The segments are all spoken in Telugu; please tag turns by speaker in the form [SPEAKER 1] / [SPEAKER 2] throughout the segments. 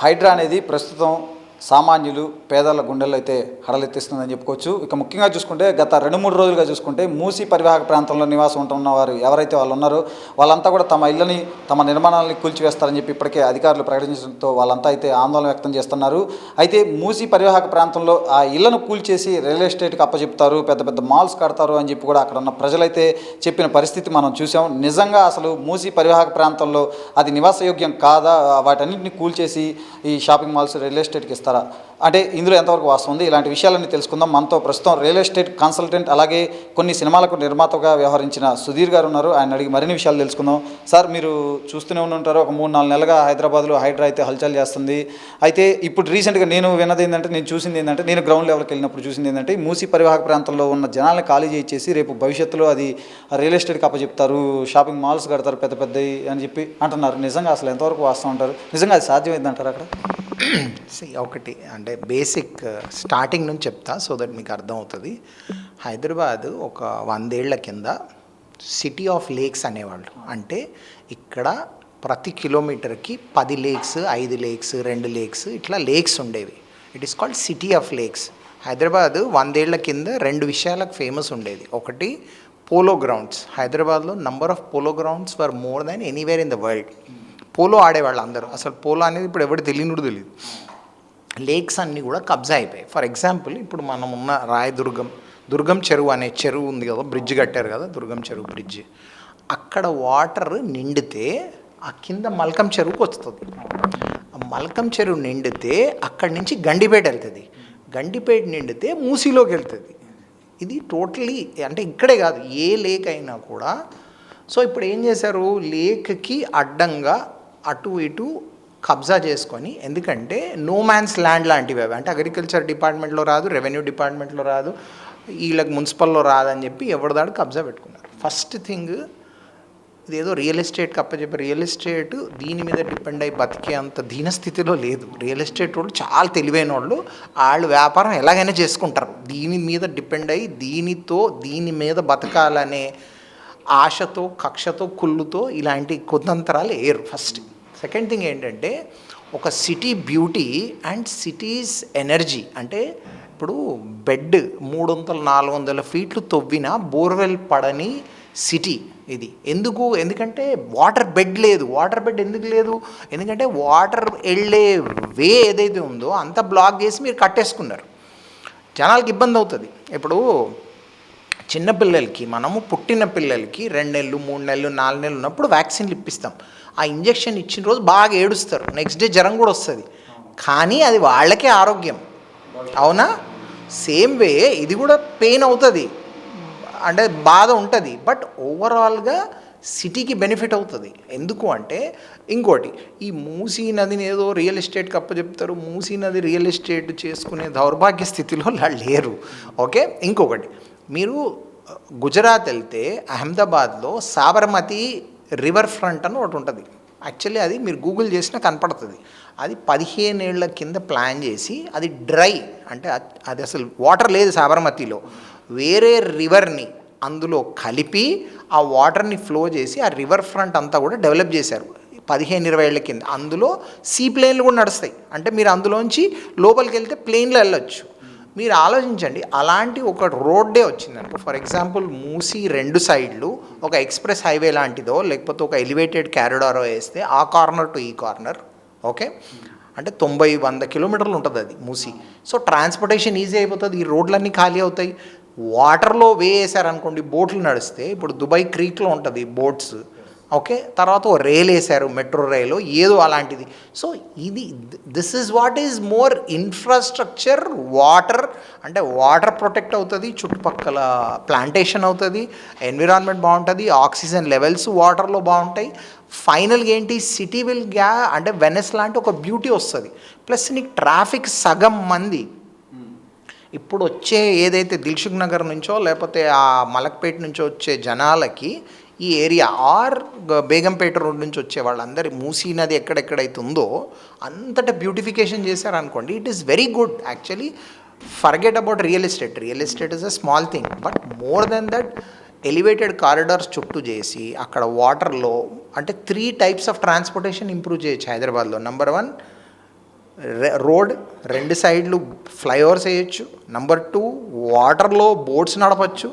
[SPEAKER 1] హైడ్రా అనేది ప్రస్తుతం సామాన్యులు పేదల గుండెల్లో అయితే హడలెత్తిస్తుందని చెప్పుకోవచ్చు. ఇక ముఖ్యంగా చూసుకుంటే గత 2-3 రోజులుగా చూసుకుంటే మూసీ పరివాహక ప్రాంతంలో నివాసం ఉంటున్న వారు ఎవరైతే వాళ్ళు ఉన్నారో వాళ్ళంతా కూడా తమ ఇళ్ళని తమ నిర్మాణాలని కూల్చివేస్తారని చెప్పి ఇప్పటికే అధికారులు ప్రకటించడంతో వాళ్ళంతా అయితే ఆందోళన వ్యక్తం చేస్తున్నారు. అయితే మూసీ పరివాహక ప్రాంతంలో ఆ ఇళ్లను కూల్చేసి రియల్ ఎస్టేట్కి అప్పచెప్తారు, పెద్ద పెద్ద మాల్స్ కడతారు అని చెప్పి కూడా అక్కడ ఉన్న ప్రజలైతే చెప్పిన పరిస్థితి మనం చూసాం. నిజంగా అసలు మూసీ పరివాహక ప్రాంతంలో అది నివాసయోగ్యం కాదా, వాటన్నింటినీ కూల్చేసి ఈ షాపింగ్ మాల్స్ రియల్ ఎస్టేట్కి ఇస్తారు అంటే ఇందులో ఎంతవరకు వాస్తవం ఉంది, ఇలాంటి విషయాలన్నీ తెలుసుకుందాం. మనతో ప్రస్తుతం రియల్ ఎస్టేట్ కన్సల్టెంట్ అలాగే కొన్ని సినిమాలకు నిర్మాతగా వ్యవహరించిన సుధీర్ గారు ఉన్నారు. ఆయన అడిగి మరిన్ని విషయాలు తెలుసుకుందాం. సార్, మీరు చూస్తూనే ఉంటారు, ఒక 3-4 నెలలుగా హైదరాబాద్లో హైడ్రా అయితే హల్చల్ చేస్తుంది. అయితే ఇప్పుడు రీసెంట్గా నేను విన్నది ఏంటంటే, నేను గ్రౌండ్ లెవెల్కి వెళ్ళినప్పుడు చూసింది ఏంటంటే, మూసీ పరివాహక ప్రాంతంలో ఉన్న జనాలను ఖాళీ చేసేసి రేపు భవిష్యత్తులో అది రియల్ ఎస్టేట్కి అప్పచెప్తారు, షాపింగ్ మాల్స్ కడతారు పెద్ద పెద్దవి అని చెప్పి అంటున్నారు. నిజంగా అసలు ఎంతవరకు వాస్తవం అంటారు? నిజంగా అది సాధ్యమైందంటారు అక్కడ?
[SPEAKER 2] ఒకటి అంటే బేసిక్ స్టార్టింగ్ నుంచి చెప్తా సో దట్ మీకు అర్థమవుతుంది. హైదరాబాద్ ఒక 100 ఏళ్ల కింద సిటీ ఆఫ్ లేక్స్ అనేవాళ్ళు. అంటే ఇక్కడ ప్రతి కిలోమీటర్కి 10 లేక్స్, 5 లేక్స్, 2 లేక్స్ ఇట్లా లేక్స్ ఉండేవి. It is called city of lakes. Hyderabad 100 ఏళ్ల కింద 2 విషయాలకు ఫేమస్ ఉండేది. ఒకటి పోలో గ్రౌండ్స్. హైదరాబాద్లో number of polo grounds were more than anywhere in the world. Polo ఆడేవాళ్ళు అందరూ. అసలు పోలో అనేది ఇప్పుడు ఎవరు తెలియదు. లేక్స్ అన్నీ కూడా కబ్జా అయిపోయాయి. ఫర్ ఎగ్జాంపుల్ ఇప్పుడు మనం ఉన్న దుర్గం చెరువు అనే చెరువు ఉంది కదా, బ్రిడ్జ్ కట్టారు కదా, దుర్గం చెరువు బ్రిడ్జ్. అక్కడ వాటర్ నిండితే ఆ కింద మల్కం చెరువుకి వస్తుంది. మల్కం చెరువు నిండితే అక్కడి నుంచి గండిపేట వెళ్తుంది, గండిపేట నిండితే మూసీలోకి వెళ్తుంది. ఇది టోటలీ అంటే ఇక్కడే కాదు, ఏ లేక్ అయినా కూడా. సో ఇప్పుడు ఏం చేశారు, లేక్కి అడ్డంగా అటు ఇటు కబ్జా చేసుకొని, ఎందుకంటే నో మ్యాన్స్ ల్యాండ్ లాంటివి అవి. అంటే అగ్రికల్చర్ డిపార్ట్మెంట్లో రాదు, రెవెన్యూ డిపార్ట్మెంట్లో రాదు, వీళ్ళకి మున్సిపల్లో రాదని చెప్పి ఎవరిదాడు కబ్జా పెట్టుకున్నారు. ఫస్ట్ థింగ్, ఇదేదో రియల్ ఎస్టేట్కి అప్పచెప్పి రియల్ ఎస్టేట్ దీని మీద డిపెండ్ అయ్యి బతికే అంత దీనస్థితిలో లేదు. రియల్ ఎస్టేట్ వాళ్ళు చాలా తెలివైన వాళ్ళు వ్యాపారం ఎలాగైనా చేసుకుంటారు. దీని మీద డిపెండ్ అయ్యి దీని మీద బతకాలనే ఆశతో, కక్షతో, కుళ్ళుతో ఇలాంటి కుతంత్రాలు ఏరు. ఫస్ట్. సెకండ్ థింగ్ ఏంటంటే, ఒక city beauty and cities energy. అంటే ఇప్పుడు బెడ్ 300-400 ఫీట్లు తవ్విన బోర్వెల్ పడని సిటీ ఇది. ఎందుకంటే వాటర్ బెడ్ లేదు. వాటర్ బెడ్ ఎందుకు లేదు? ఎందుకంటే వాటర్ వెళ్ళే వే ఏదైతే ఉందో అంత బ్లాక్ చేసి మీరు కట్టేసుకున్నారు. జనాలకు ఇబ్బంది అవుతుంది. ఇప్పుడు చిన్నపిల్లలకి, మనము పుట్టిన పిల్లలకి 2 నెలలు, 3 నెలలు, 4 నెలలు ఉన్నప్పుడు వ్యాక్సిన్లు ఇప్పిస్తాం. ఆ ఇంజెక్షన్ ఇచ్చిన రోజు బాగా ఏడుస్తారు, నెక్స్ట్ డే జ్వరం కూడా వస్తుంది. కానీ అది వాళ్ళకే ఆరోగ్యం, అవునా? సేమ్ వే ఇది కూడా పెయిన్ అవుతుంది, అంటే బాధ ఉంటుంది, బట్ ఓవరాల్గా సిటీకి బెనిఫిట్ అవుతుంది. ఎందుకు అంటే, ఇంకోటి, ఈ మూసీ నదిని ఏదో రియల్ ఎస్టేట్కి అప్పచెప్తారు, మూసీ నది రియల్ ఎస్టేట్ చేసుకునే దౌర్భాగ్య స్థితిలో లేరు. ఓకే. ఇంకొకటి, మీరు గుజరాత్ వెళ్తే అహ్మదాబాద్లో సాబర్మతి రివర్ ఫ్రంట్ అని ఒకటి ఉంటుంది. యాక్చువల్లీ అది మీరు గూగుల్ చేసినా కనపడుతుంది. అది 15 ఏళ్ల కింద ప్లాన్ చేసి, అది డ్రై, అంటే అది అసలు వాటర్ లేదు సాబర్మతిలో, వేరే రివర్ని అందులో కలిపి ఆ వాటర్ని ఫ్లో చేసి ఆ రివర్ ఫ్రంట్ అంతా కూడా డెవలప్ చేశారు 15-20 ఏళ్ల కింద. అందులో సీ ప్లేన్లు కూడా నడుస్తాయి. అంటే మీరు అందులోంచి లోపలికి వెళ్తే ప్లేన్లో వెళ్ళొచ్చు. మీరు ఆలోచించండి, అలాంటి ఒక రోడ్డే వచ్చిందనుకో, ఫర్ ఎగ్జాంపుల్ మూసీ 2 సైడ్లు ఒక ఎక్స్ప్రెస్ హైవే లాంటిదో లేకపోతే ఒక ఎలివేటెడ్ క్యారిడారో వేస్తే ఆ కార్నర్ టు ఈ కార్నర్, ఓకే, అంటే 90-100 కిలోమీటర్లు ఉంటుంది అది మూసీ. సో ట్రాన్స్పోర్టేషన్ ఈజీ అయిపోతుంది, ఈ రోడ్లన్నీ ఖాళీ అవుతాయి. వాటర్లో వేసారనుకోండి, బోట్లు నడిస్తే, ఇప్పుడు దుబాయ్ క్రీక్లో ఉంటుంది బోట్స్, ఓకే, తర్వాత ఓ రైలు వేశారు, మెట్రో రైలు ఏదో అలాంటిది. So this is what is more infrastructure. Water అంటే వాటర్ ప్రొటెక్ట్ అవుతుంది, చుట్టుపక్కల ప్లాంటేషన్ అవుతుంది, ఎన్విరాన్మెంట్ బాగుంటుంది, ఆక్సిజన్ లెవెల్స్ వాటర్లో బాగుంటాయి. ఫైనల్గా ఏంటి, సిటీ విల్ అంటే వెనెస్ లాంటి ఒక బ్యూటీ వస్తుంది. ప్లస్ నీకు ట్రాఫిక్ సగం మంది ఇప్పుడు వచ్చే ఏదైతే దిల్సుఖ్ నగర్ నుంచో లేకపోతే ఆ మలక్పేట నుంచో వచ్చే జనాలకి ఈ ఏరియా ఆర్ బేగంపేట రోడ్ నుంచి వచ్చే వాళ్ళందరి మూసీ నది ఎక్కడెక్కడైతే ఉందో అంతటా బ్యూటిఫికేషన్ చేశారనుకోండి, it is very good. Actually forget about real estate. Real estate is a small thing, but more than that elevated corridors చుట్టూ చేసి అక్కడ వాటర్లో అంటే 3 టైప్స్ ఆఫ్ ట్రాన్స్పోర్టేషన్ ఇంప్రూవ్ చేయొచ్చు హైదరాబాద్లో. నెంబర్ 1 రోడ్ రెండు సైడ్లు ఫ్లైఓవర్స్ వేయచ్చు. నంబర్ 2 వాటర్లో బోట్స్ నడపచ్చు.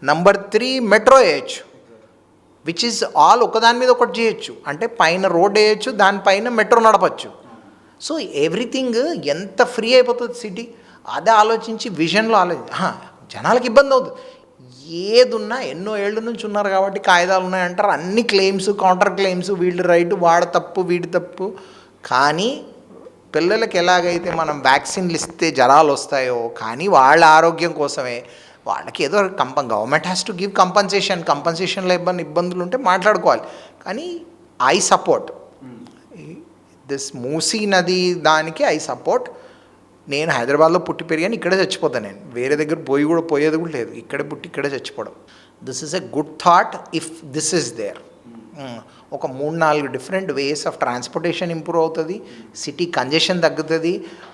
[SPEAKER 2] నంబర్ 3 మెట్రో వేయచ్చు. విచ్ ఈజ్ ఆల్ ఒకదాని మీద ఒకటి చేయొచ్చు. అంటే పైన రోడ్ వేయచ్చు, దానిపైన మెట్రో నడపచ్చు. సో ఎవ్రీథింగ్ ఎంత ఫ్రీ అయిపోతుంది సిటీ. అదే ఆలోచించి విజన్లో జనాలకు ఇబ్బంది అవుతుంది. ఏదున్నా ఎన్నో ఏళ్ళ నుంచి ఉన్నారు కాబట్టి కాయిదాలు ఉన్నాయంటారు, అన్ని క్లెయిమ్స్, కౌంటర్ క్లెయిమ్స్, వీళ్ళు రైట్, వాడు తప్పు, వీడి తప్పు. కానీ పిల్లలకి ఎలాగైతే మనం వ్యాక్సిన్లు ఇస్తే జ్వరాలు వస్తాయో, కానీ వాళ్ళ ఆరోగ్యం కోసమే వాళ్ళకి ఏదో గవర్నమెంట్ హ్యాస్ టు గివ్ కంపన్సేషన్లో ఇబ్బందులు ఉంటే మాట్లాడుకోవాలి. కానీ ఐ సపోర్ట్ దిస్ మూసీ నది, దానికి ఐ సపోర్ట్. నేను హైదరాబాద్లో పుట్టి పెరిగాను, ఇక్కడే చచ్చిపోతాను. నేను వేరే దగ్గర పోయేది కూడా లేదు. ఇక్కడే పుట్టి ఇక్కడే చచ్చిపోవడం. This is a good thought if this is there. ఒక 3-4 different ways of transportation improve అవుతుంది, సిటీ కంజెషన్ తగ్గుతుంది,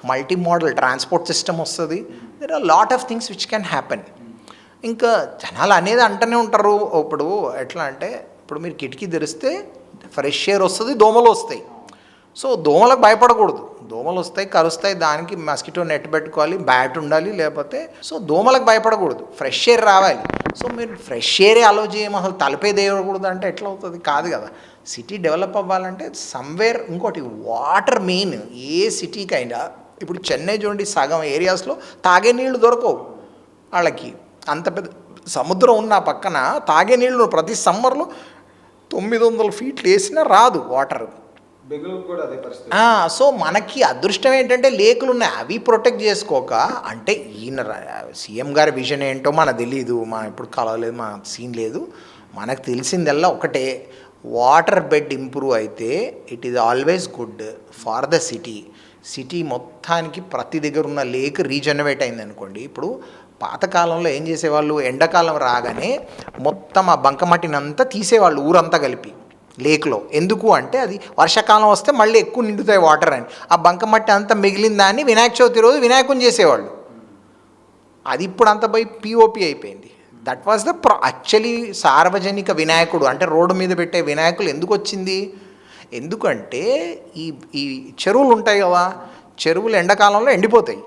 [SPEAKER 2] మల్టీ మోడల్ ట్రాన్స్పోర్ట్ సిస్టమ్ వస్తుంది. There are lot of things which can happen. ఇంకా జనాలు అనేది అంటూనే ఉంటారు. ఇప్పుడు ఎట్లా అంటే, ఇప్పుడు మీరు కిటికీ తెరిస్తే ఫ్రెష్ ఎయిర్ వస్తుంది, దోమలు వస్తాయి. సో దోమలకు భయపడకూడదు. దోమలు వస్తాయి, కరుస్తాయి, దానికి మస్కిటో నెట్ పెట్టుకోవాలి, బ్యాట్ ఉండాలి. లేకపోతే సో దోమలకు భయపడకూడదు, ఫ్రెష్ ఎయిర్ రావాలి. సో మీరు ఫ్రెష్ ఎయిరే అలో చేయము, అసలు తలపే దేయకూడదు అంటే ఎట్లా అవుతుంది? కాదు కదా. సిటీ డెవలప్ అవ్వాలంటే సమ్వేర్. ఇంకోటి వాటర్ మెయిన్ ఏ సిటీకైనా. ఇప్పుడు చెన్నై చూడండి, సగం ఏరియాస్లో తాగే నీళ్లు దొరకవు వాళ్ళకి. అంత పెద్ద సముద్రం ఉన్న పక్కన తాగే నీళ్లు ప్రతి సమ్మర్లో 900 ఫీట్లు వేసినా రాదు వాటర్. సో మనకి అదృష్టం ఏంటంటే లేకులు ఉన్నాయి, అవి ప్రొటెక్ట్ చేసుకోక. అంటే ఈయన సీఎం గారి విజన్ ఏంటో మనకు తెలీదు, ఇప్పుడు కలవలేదు, మన సీన్ లేదు. మనకు తెలిసిందల్లా ఒకటే, వాటర్ బెడ్ ఇంప్రూవ్ అయితే it is always good for the city మొత్తానికి. ప్రతి దగ్గర ఉన్న లేక్ రీజనరేట్ అయింది అనుకోండి. ఇప్పుడు పాతకాలంలో ఏం చేసేవాళ్ళు, ఎండాకాలం రాగానే మొత్తం ఆ బంకమట్టిని అంతా తీసేవాళ్ళు, ఊరంతా కలిపి లేక్లో. ఎందుకు అంటే అది వర్షాకాలం వస్తే మళ్ళీ ఎక్కువ నిండుతాయి వాటర్ అని. ఆ బంకమట్టి అంతా మిగిలిన దాన్ని వినాయక చవితి రోజు వినాయకుని చేసేవాళ్ళు. అది ఇప్పుడు అంత పోయి పిఓపి అయిపోయింది. దట్ వాజ్ ద యాక్చువల్లీ సార్వజనిక వినాయకుడు అంటే రోడ్డు మీద పెట్టే వినాయకులు ఎందుకు వచ్చింది? ఎందుకంటే ఈ చెరువులు ఉంటాయి కదా, చెరువులు ఎండాకాలంలో ఎండిపోతాయి.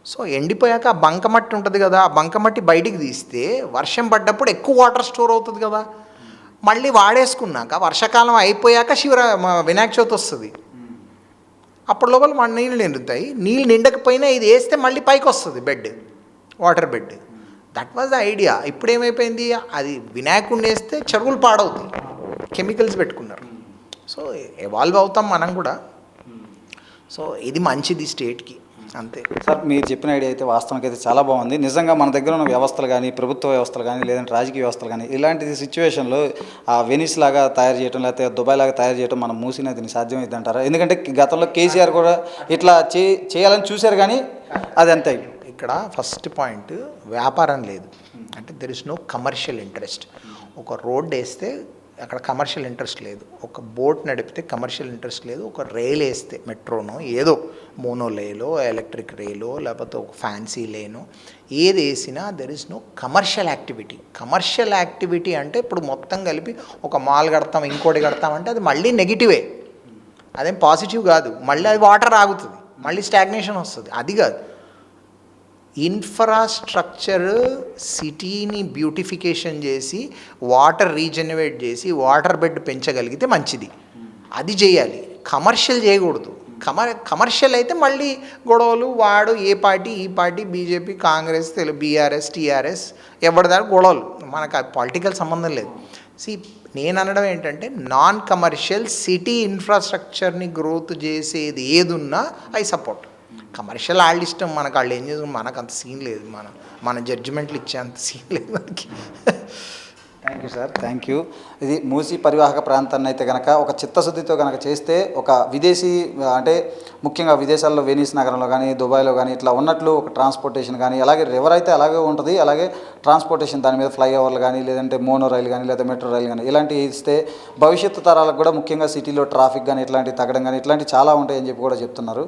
[SPEAKER 2] సో ఎండిపోయాక ఆ బంకమట్టి ఉంటుంది కదా, ఆ బంకమట్టి బయటికి తీస్తే వర్షం పడ్డప్పుడు ఎక్కువ వాటర్ స్టోర్ అవుతుంది కదా. మళ్ళీ వాడేసుకున్నాక వర్షాకాలం అయిపోయాక వినాయక చవితి వస్తుంది. అప్పటి లోపల మన నీళ్ళు నిండుతాయి. నీళ్ళు నిండకపోయినా ఇది వేస్తే మళ్ళీ పైకి వస్తుంది bed, water bed. That was the idea. ఇప్పుడు ఏమైపోయింది, అది వినాయకుడిని వేస్తే చెరువులు పాడవుతాయి, కెమికల్స్ పెట్టుకున్నారు. సో ఎవాల్వ్ అవుతాం మనం కూడా. సో ఇది మంచిది స్టేట్కి, అంతే.
[SPEAKER 1] సార్ మీరు చెప్పిన ఐడియా అయితే వాస్తవానికి అయితే చాలా బాగుంది. నిజంగా మన దగ్గర ఉన్న వ్యవస్థలు కానీ, ప్రభుత్వ వ్యవస్థలు కానీ, లేదంటే రాజకీయ వ్యవస్థలు కానీ, ఇలాంటి సిచ్యువేషన్లో ఆ వెనిస్ లాగా తయారు చేయడం, లేకపోతే దుబాయ్ లాగా తయారు చేయడం మన మూసీ నదిని సాధ్యమైంది అంటారా? ఎందుకంటే గతంలో కేసీఆర్ కూడా ఇట్లా చేయాలని చూశారు, కానీ అది అంతే.
[SPEAKER 2] ఇక్కడ ఫస్ట్ పాయింట్, వ్యాపారం లేదు అంటే there is no commercial interest. ఒక రోడ్ వేస్తే అక్కడ కమర్షియల్ ఇంట్రెస్ట్ లేదు, ఒక బోట్ నడిపితే కమర్షియల్ ఇంట్రెస్ట్ లేదు, ఒక రైల్ వేస్తే మెట్రోనో ఏదో మోనో లేలో, ఎలక్ట్రిక్ రైలో, లేకపోతే ఒక ఫ్యాన్సీ లేనో ఏది వేసినా there is no commercial activity. Commercial activity అంటే ఇప్పుడు మొత్తం కలిపి ఒక మాల్ కడతాం, ఇంకోటి కడతాం అంటే అది మళ్ళీ నెగిటివే, అదేం పాజిటివ్ కాదు. మళ్ళీ అది వాటర్ ఆగుతుంది, మళ్ళీ స్టాగ్నేషన్ వస్తుంది. అది కాదు. ఇన్ఫ్రాస్ట్రక్చర్ సిటీని బ్యూటిఫికేషన్ చేసి వాటర్ రీజనరేట్ చేసి వాటర్ బెడ్ పెంచగలిగితే మంచిది, అది చేయాలి. కమర్షియల్ చేయకూడదు. కమర్షియల్ అయితే మళ్ళీ గొడవలు, వాడు ఏ పార్టీ ఈ party, BJP, Congress, BRS, TRS, ఎవరి దాకా గొడవలు. మనకు ఆ పొలిటికల్ సంబంధం లేదు. నేను అనడం ఏంటంటే నాన్ కమర్షియల్ సిటీ ఇన్ఫ్రాస్ట్రక్చర్ని గ్రోత్ చేసేది ఏదున్నా ఐ సపోర్ట్. కమర్షియల్ వాళ్ళు ఇష్టం, మనకు వాళ్ళు ఏం చేస్తాం, మనకు అంత సీన్ లేదు, మన జడ్జిమెంట్లు ఇచ్చే అంత సీన్ లేదు మనకి.
[SPEAKER 1] Thank you sir, thank you. ఇది మూసీ పరివాహక ప్రాంతాన్ని అయితే కనుక ఒక చిత్తశుద్ధితో కనుక చేస్తే ఒక విదేశీ అంటే ముఖ్యంగా విదేశాల్లో వెనీస్ నగరంలో కానీ, దుబాయ్లో కానీ ఇట్లా ఉన్నట్లు ఒక ట్రాన్స్పోర్టేషన్ కానీ, అలాగే రివర్ అయితే అలాగే ఉంటుంది, అలాగే ట్రాన్స్పోర్టేషన్ దాని మీద ఫ్లైఓవర్లు కానీ, లేదంటే మోనో రైలు కానీ, లేదా మెట్రో రైలు కానీ ఇలాంటివి ఇస్తే భవిష్యత్తు తరాలకు కూడా ముఖ్యంగా సిటీలో ట్రాఫిక్ కానీ ఇట్లాంటివి తగ్గడం కానీ ఇట్లాంటివి చాలా ఉంటాయని చెప్పి కూడా చెప్తున్నారు.